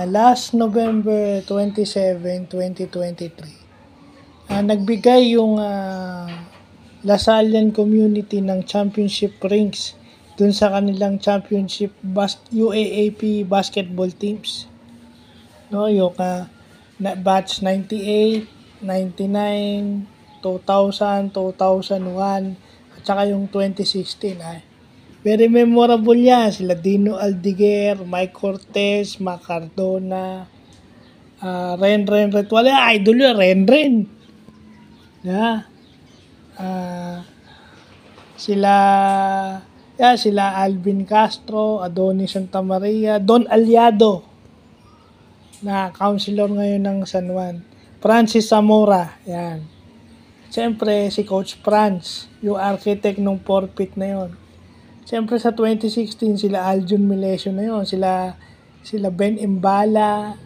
last November 27, 2023, nagbigay yung Lasallian community ng championship rings dun sa kanilang championship UAAP basketball teams. No, yung batch 98, 99, 2000, 2001, at saka yung 2016. Very memorable yan. Sila Dino Aldiger, Mike Cortez, Mac Cardona, Ren Retwala. Idol yun, Ren. Yeah. Sila Alvin Castro, Adonis Santa Maria, Don Aliado, na counselor ngayon ng San Juan. Francis Zamora, yan. Siyempre, si Coach Franz, yung architect ng forfeit na yon. Siyempre, sa 2016, sila Aljun Milesio na yon. Sila Ben Imbala,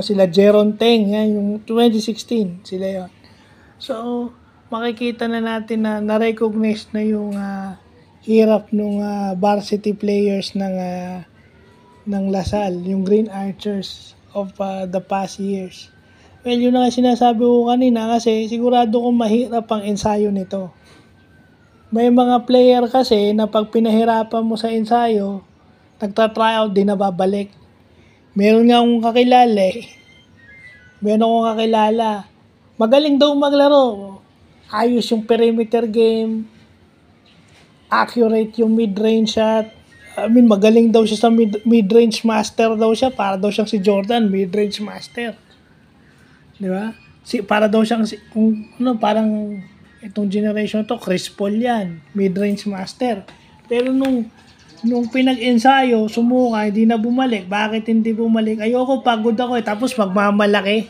sila Jeron Teng, yan, yung 2016, sila yon. So, makikita na natin na na-recognize na yung hirap ng varsity players ng Lasal, yung Green Archers of the past years. Well, yun na nga sinasabi ko kanina kasi sigurado kong mahirap ang ensayo nito. May mga player kasi na pag pinahirapan mo sa ensayo, nagta-tryout din na babalik. Meron nga akong kakilala. Magaling daw maglaro. Ayos yung perimeter game. Accurate yung mid-range shot. Magaling daw siya sa mid-range master daw siya. Para daw siyang si Jordan, mid-range master. Di ba? Para daw siyang, parang itong generation to, Chris Paul yan, mid-range master. Pero nung pinag-ensayo, sumuka, hindi na bumalik. Bakit hindi bumalik? Ayoko, pagod ako Tapos magmamalaki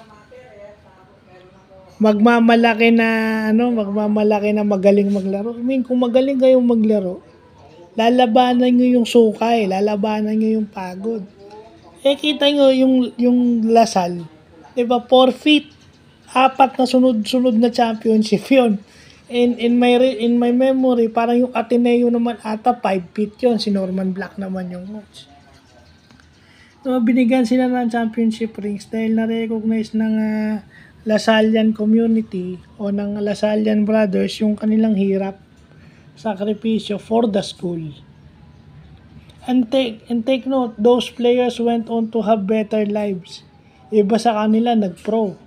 na magaling maglaro. Kung magaling kayong maglaro, lalabanan nyo yung sukay, lalabanan nyo yung pagod. Kita nyo yung Lasal, diba, forfeit, 4 na sunod na championship yun. In my memory, parang yung Ateneo naman ata 5 feet yun. Si Norman Black naman yung coach. So, binigyan sila ng championship rings dahil na-recognize ng Lasallian community o ng Lasallian brothers yung kanilang hirap, sakripisyo for the school. And take note, those players went on to have better lives. Iba sa kanila, nag-pro.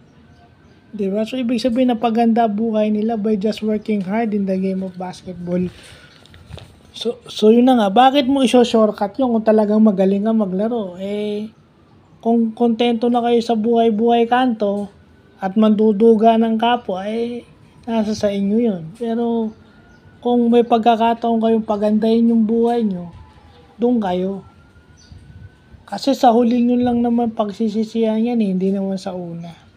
Diba? So, ibig sabihin na paganda buhay nila by just working hard in the game of basketball. So yun na nga. Bakit mo iso-shortcut yun kung talagang magaling ka maglaro? Kung kontento na kayo sa buhay-buhay kanto at manduduga ng kapwa, nasa sa inyo yun. Pero, kung may pagkakataon kayong pagandahin yung buhay nyo, doon kayo. Kasi sa huling yun lang naman pagsisisihan yan, hindi naman sa una.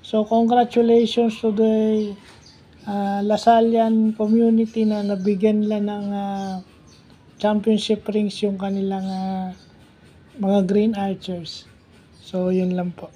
So, congratulations to the Lasallian community na nabigyan nila ng championship rings yung kanilang mga Green Archers. So, yun lang po.